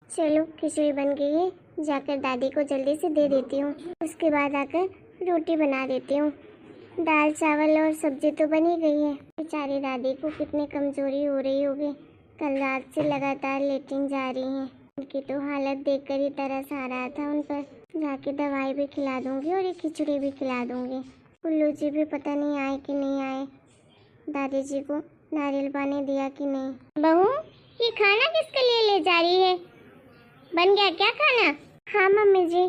चलो खिचड़ी बन गई है, जाकर दादी को जल्दी से दे देती हूँ। उसके बाद आकर रोटी बना देती हूँ। दाल चावल और सब्जी तो बनी गई है। बेचारी दादी को कितनी कमजोरी हो रही होगी, कल रात से लगातार लेटरिन जा रही हैं। उनकी तो हालत देखकर ही तरस आ रहा था उन पर। जाके दवाई भी खिला दूंगी और ये खिचड़ी भी खिला दूंगी। उल्लू जी भी पता नहीं आए कि नहीं आए, दादी जी को नारियल पानी दिया कि नहीं। बहू, ये खाना किसके लिए ले जा रही है? बन गया क्या खाना? हाँ मम्मी जी,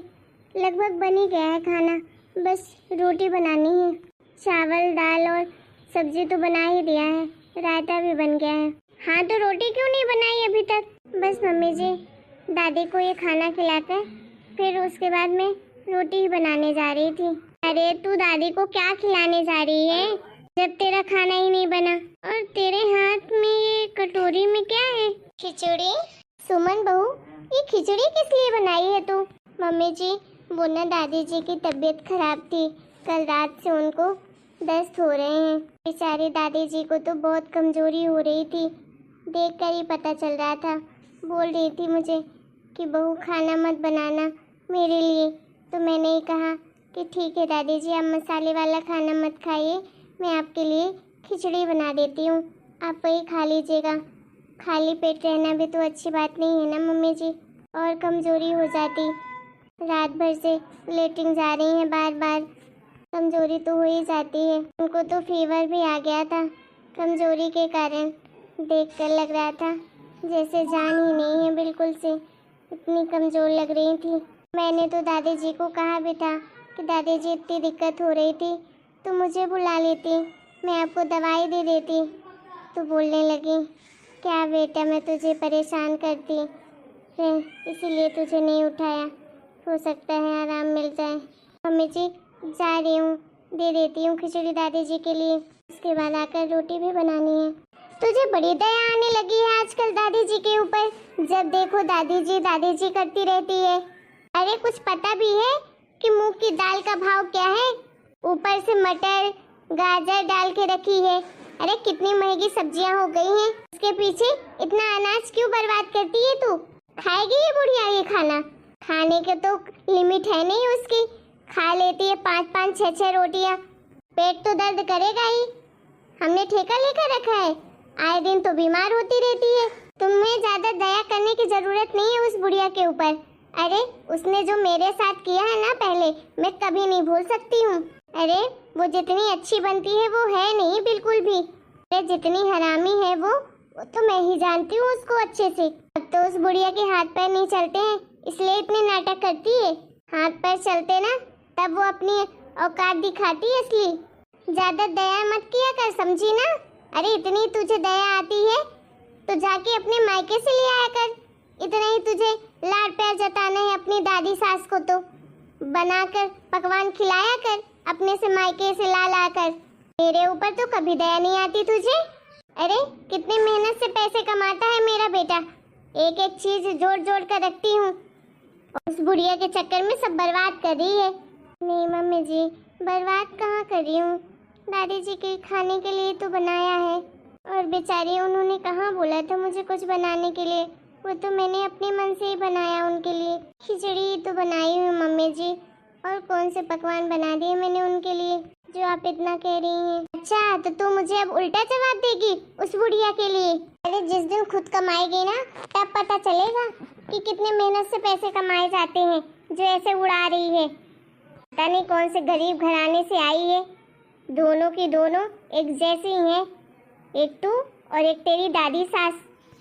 लगभग बन ही गया है खाना, बस रोटी बनानी है। चावल दाल और सब्जी तो बना ही दिया है, रायता भी बन गया है। हाँ तो रोटी क्यों नहीं बनाई अभी तक? बस मम्मी जी, दादी को ये खाना खिलाकर फिर उसके बाद मैं रोटी ही बनाने जा रही थी। अरे तू दादी को क्या खिलाने जा रही है जब तेरा खाना ही नहीं बना? और तेरे हाथ में ये कटोरी में क्या है? खिचड़ी। सुमन बहू, ये खिचड़ी किस लिए बनाई है तू? मम्मी जी, वो ना दादी जी की तबीयत खराब थी, कल रात से उनको दस्त हो रहे हैं। बेचारी दादी जी को तो बहुत कमजोरी हो रही थी, देखकर ही पता चल रहा था। बोल रही थी मुझे कि बहू खाना मत बनाना मेरे लिए, तो मैंने ही कहा कि ठीक है दादी जी, आप मसाले वाला खाना मत खाइए, मैं आपके लिए खिचड़ी बना देती हूँ, आप वही खा लीजिएगा। खाली पेट रहना भी तो अच्छी बात नहीं है ना मम्मी जी, और कमजोरी हो जाती। रात भर से लेटरिन जा रही हैं बार बार, कमजोरी तो हो ही जाती है। उनको तो फीवर भी आ गया था कमजोरी के कारण, देखकर लग रहा था जैसे जान ही नहीं है बिल्कुल से, इतनी कमजोर लग रही थी। मैंने तो दादी जी को कहा भी था कि दादी जी इतनी दिक्कत हो रही थी तो मुझे बुला लेती, मैं आपको दवाई दे देती। तो बोलने लगी, क्या बेटा मैं तुझे परेशान करती है इसीलिए तुझे नहीं उठाया, हो सकता है आराम मिल जाए। मम्मी जी जा रही हूँ, दे देती हूँ खिचड़ी दादी जी के लिए, उसके बाद आकर रोटी भी बनानी है। तुझे बड़ी दया आने लगी है आजकल दादी जी के ऊपर, जब देखो दादी जी करती रहती है। अरे कुछ पता भी है कि मूंग की दाल का भाव क्या है? ऊपर से मटर गाजर डाल के रखी है। अरे कितनी महंगी सब्जियां हो गई हैं, उसके पीछे इतना अनाज क्यों बर्बाद करती है तू? खाएगी ये बुढ़िया ये खाना? खाने के तो लिमिट है नहीं उसकी, खा लेती है 5-5 6-6 रोटियां, पेट तो दर्द करेगा ही। हमने ठेका लेकर रखा है, आए दिन तो बीमार होती रहती है। तुम्हें ज्यादा दया करने की जरूरत नहीं है उस बुढ़िया के ऊपर। अरे उसने जो मेरे साथ किया है ना पहले, मैं कभी नहीं भूल सकती हूँ। अरे वो जितनी अच्छी बनती है वो है नहीं बिल्कुल भी। अरे जितनी हरामी है वो तो मैं ही जानती हूँ उसको अच्छे से। अब तो उस बुढ़िया के हाथ पैर नहीं चलते हैं इसलिए इतने नाटक करती है, हाथ पैर चलते ना तब वो अपनी औकात दिखाती है असली। ज्यादा दया मत किया कर, समझी ना? अरे इतनी तुझे दया आती है तो जाके अपने मायके से ले आया कर, इतना ही तुझे लाड प्यार जताना है अपनी दादी सास को तो बनाकर पकवान खिलाया कर अपने से मायके से ला ला कर। मेरे ऊपर तो कभी दया नहीं आती तुझे। अरे कितनी मेहनत से पैसे कमाता है मेरा बेटा, एक एक चीज जोड़ जोड़ कर रखती हूँ, उस बुढ़िया के चक्कर में सब बर्बाद कर रही है। नहीं मम्मी जी, बर्बाद कहाँ कर रही हूँ, दादी जी के खाने के लिए तो बनाया है, और बेचारी उन्होंने कहाँ बोला था मुझे कुछ बनाने के लिए, वो तो मैंने अपने मन से ही बनाया उनके लिए। खिचड़ी तो बनाई हूँ मम्मी जी, और कौन से पकवान बना दिए मैंने उनके लिए जो आप इतना कह रही हैं। अच्छा तो तू मुझे अब उल्टा जवाब देगी उस बुढ़िया के लिए? अरे जिस दिन खुद कमाएगी ना तब पता चलेगा कि कितने मेहनत से पैसे कमाए जाते हैं जो ऐसे उड़ा रही है। पता नहीं कौन से गरीब घराने से आई है, दोनों की दोनों एक जैसी हैं, एक तू और एक तेरी दादी सास,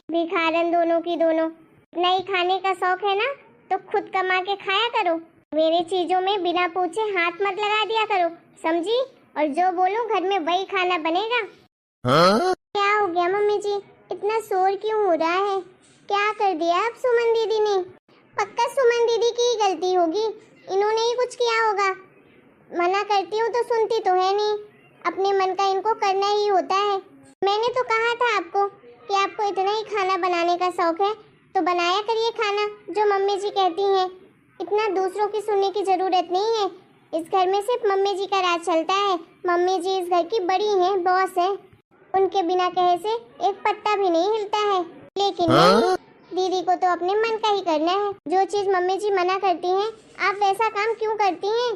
भिखारन दोनों की दोनों। इतना ही खाने का शौक है ना तो खुद कमा के खाया करो, मेरे चीजों में बिना पूछे हाथ मत लगा दिया करो, समझी? और जो बोलूं घर में वही खाना बनेगा। हाँ? क्या हो गया मम्मी जी, इतना शोर क्यों हो रहा है? क्या कर दिया अब सुमन दीदी ने? पक्का सुमन दीदी की ही गलती होगी, इन्होंने ही कुछ किया होगा। मना करती हूँ तो सुनती तो है नहीं, अपने मन का इनको करना ही होता है। मैंने तो कहा था आपको कि आपको इतना ही खाना बनाने का शौक है तो बनाया करिए खाना जो मम्मी जी कहती हैं, इतना दूसरों की सुनने की जरूरत नहीं है। इस घर में सिर्फ मम्मी जी का राज चलता है, मम्मी जी इस घर की बड़ी हैं, बॉस हैं, उनके बिना कहे से एक पत्ता भी नहीं हिलता है। लेकिन दीदी को तो अपने मन का ही करना है। जो चीज मम्मी जी मना करती हैं आप वैसा काम क्यों करती हैं?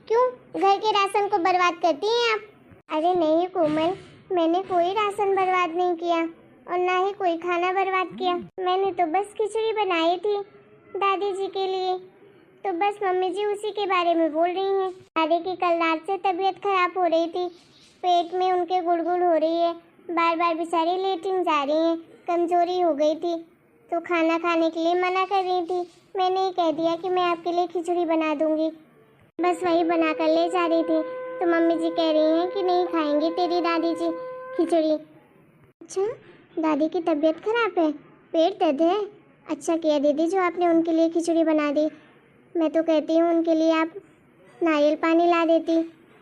क्यों घर के राशन को बर्बाद करती हैं आप? अरे नहीं कोमल, मैंने कोई राशन बर्बाद नहीं किया और ना ही कोई खाना बर्बाद किया। मैंने तो बस खिचड़ी बनाई थी दादी जी के लिए, तो बस मम्मी जी उसी के बारे में बोल रही हैं। दादी की कल रात से तबीयत खराब हो रही थी, पेट में उनके गुड़गुड़ हो रही है, बार बार बेचारी लेटरिन जा रही हैं, कमजोरी हो गई थी, तो खाना खाने के लिए मना कर रही थी। मैंने ही कह दिया कि मैं आपके लिए खिचड़ी बना दूंगी, बस वही बना कर ले जा रही थी, तो मम्मी जी कह रही हैं कि नहीं खाएंगी तेरी दादी जी खिचड़ी। अच्छा, दादी की तबीयत खराब है, पेट दर्द है? अच्छा किया दीदी जो आपने उनके लिए खिचड़ी बना दी। मैं तो कहती हूँ उनके लिए आप नारियल पानी ला देती,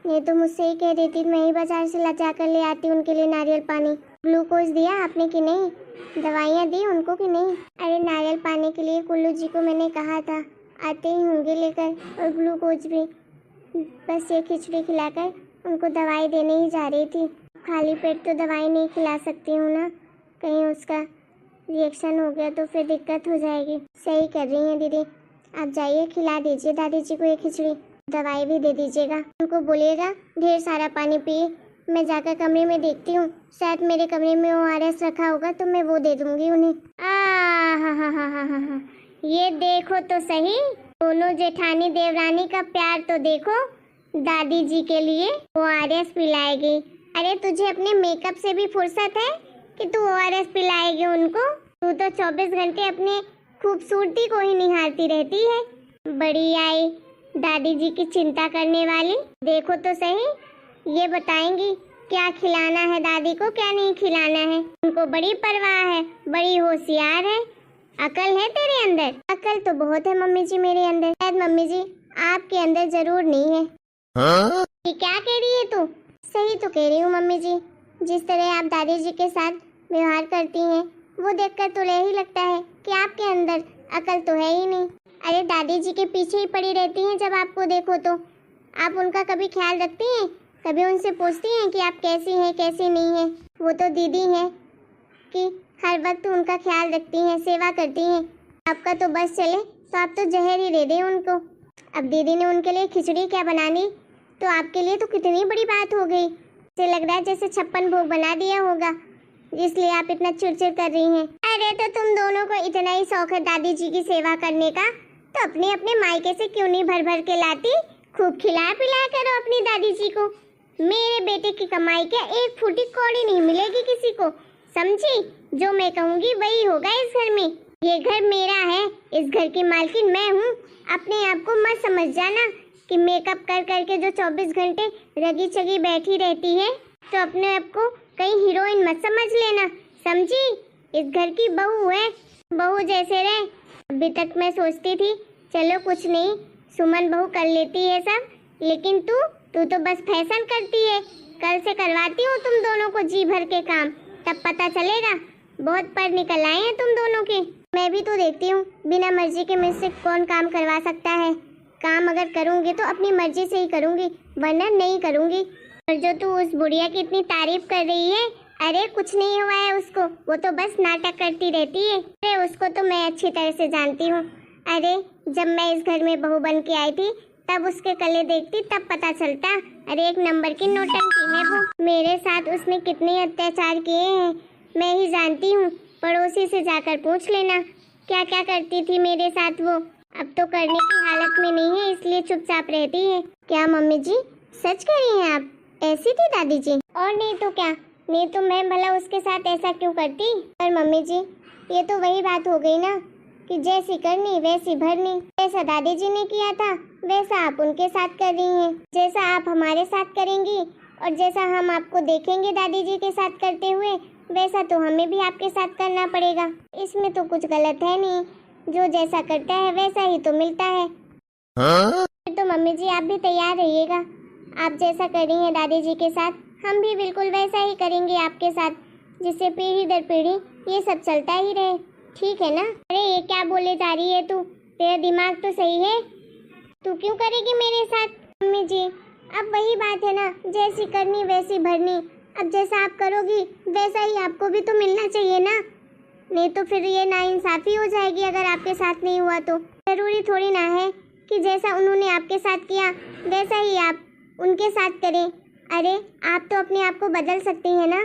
नहीं तो मुझसे ही कह देती मैं ही बाजार से ला कर ले आती उनके लिए नारियल पानी। ग्लूकोज दिया आपने कि नहीं? दवाइयाँ दी उनको कि नहीं? अरे नारियल पानी के लिए कुल्लू जी को मैंने कहा था, आते ही होंगे लेकर, और ग्लूकोज भी। बस ये खिचड़ी खिलाकर उनको दवाई देने ही जा रही थी। खाली पेट तो दवाई नहीं खिला सकती हूँ ना, कहीं उसका रिएक्शन हो गया तो फिर दिक्कत हो जाएगी। सही कर रही हैं दीदी, आप जाइए खिला दीजिए दादी जी को ये खिचड़ी, दवाई भी दे दीजिएगा। उनको बोलिएगा ढेर सारा पानी पिए। मैं जाकर कमरे में देखती हूँ, शायद मेरे कमरे में ORS रखा होगा तो मैं वो दे दूंगी उन्हें। हा, ये देखो तो सही, दोनों जेठानी देवरानी का प्यार तो देखो। दादी जी के लिए ORS पिलाएगी। अरे तुझे अपने मेकअप से भी फुर्सत है कि तू ORS पिलाएगी उनको? तू तो 24 घंटे अपने खूबसूरती को ही निहारती रहती है। बड़ी आई दादी जी की चिंता करने वाली। देखो तो सही, ये बताएंगी क्या खिलाना है दादी को, क्या नहीं खिलाना है। उनको बड़ी परवाह है, बड़ी होशियार है। अकल है तेरे अंदर? अकल तो बहुत है मम्मी जी मेरे अंदर, शायद मम्मी जी आपके अंदर जरूर नहीं है। हाँ? ये क्या कह रही है तू? सही तो कह रही हूँ मम्मी जी, जिस तरह आप दादी जी के साथ व्यवहार करती हैं वो देखकर तो यही लगता है कि आपके अंदर अकल तो है ही नहीं। अरे दादी जी के पीछे ही पड़ी रहती हैं, जब आपको देखो तो आप उनका कभी ख्याल रखती हैं? कभी उनसे पूछती हैं कि आप कैसी हैं कैसी नहीं हैं? वो तो दीदी हैं कि हर वक्त उनका ख्याल रखती हैं, सेवा करती हैं। आपका तो बस चले तो आप तो जहर ही दे दें उनको। अब दीदी ने उनके लिए खिचड़ी क्या बनानी, तो आपके लिए तो कितनी बड़ी बात हो गई। मुझे लग रहा है जैसे 56 भोग बना दिया होगा, इसलिए आप इतना चिड़चिड़ कर रही हैं। अरे तो तुम दोनों को इतना ही शौक है दादी जी की सेवा करने का, तो अपने अपने मायके से क्यों नहीं भर भर के लाती? खूब खिला पिला करो अपनी दादी जी को। मेरे बेटे की कमाई के एक फूटी कौड़ी नहीं मिलेगी किसी को, समझी? जो मैं कहूँगी वही होगा इस घर में। ये घर मेरा है, इस घर की मालकिन मैं हूँ। अपने आप को मत समझ जाना कि मेकअप कर करके जो 24 घंटे रगी चगी बैठी रहती है, तो अपने आप को कहीं हीरोइन मत समझ लेना, समझी? इस घर की बहू है, बहू जैसे रहे। अभी तक मैं सोचती थी चलो कुछ नहीं, सुमन बहू कर लेती है सब, लेकिन तू तो बस फैशन करती है। कल से करवाती हूँ तुम दोनों को जी भर के काम, तब पता चलेगा। बहुत पर निकल आए हैं तुम दोनों के। मैं भी तो देखती हूँ बिना मर्जी के मुझसे कौन काम करवा सकता है। काम अगर करूँगी तो अपनी मर्जी से ही करूँगी, वरना नहीं करूँगी। और जो तू उस बुढ़िया की इतनी तारीफ कर रही है, अरे कुछ नहीं हुआ है उसको, वो तो बस नाटक करती रहती है। अरे उसको तो मैं अच्छी तरह से जानती हूँ। अरे जब मैं इस घर में बहू बन के आई थी तब उसके कले देखती तब पता चलता। अरे एक नंबर की नौटंकी है वो। मेरे साथ उसने कितने अत्याचार किए हैं मैं ही जानती हूँ। पड़ोसी से जाकर पूछ लेना क्या क्या करती थी मेरे साथ वो। अब तो करने की हालत में नहीं है, इसलिए चुपचाप रहती है। क्या मम्मी जी सच कह रही हैं आप? ऐसी थी दादी जी? और नहीं तो क्या, नहीं तो मैं भला उसके साथ ऐसा क्यों करती? पर मम्मी जी ये तो वही बात हो गई ना कि जैसी करनी वैसी भरनी। जैसा दादी जी ने किया था वैसा आप उनके साथ कर रही हैं। जैसा आप हमारे साथ करेंगी और जैसा हम आपको देखेंगे दादी जी के साथ करते हुए, वैसा तो हमें भी आपके साथ करना पड़ेगा। इसमें तो कुछ गलत है नहीं, जो जैसा करता है वैसा ही तो मिलता है। तो मम्मी जी आप भी तैयार रहिएगा, आप जैसा कर रही हैं दादी जी के साथ हम भी बिल्कुल वैसा ही करेंगे आपके साथ, जिससे पीढ़ी दर पीढ़ी ये सब चलता ही रहे। ठीक है ना? अरे ये क्या बोले जा रही है तू? तेरा दिमाग तो सही है, तू क्यों करेगी मेरे साथ? मम्मी जी अब वही बात है ना, जैसी करनी वैसी भरनी। अब जैसा आप करोगी वैसा ही आपको भी तो मिलना चाहिए ना। नहीं तो फिर ये नाइंसाफी हो जाएगी अगर आपके साथ नहीं हुआ तो। जरूरी थोड़ी ना है कि जैसा उन्होंने आपके साथ किया वैसा ही आप उनके साथ करें। अरे आप तो अपने आप को बदल सकती हैं ना।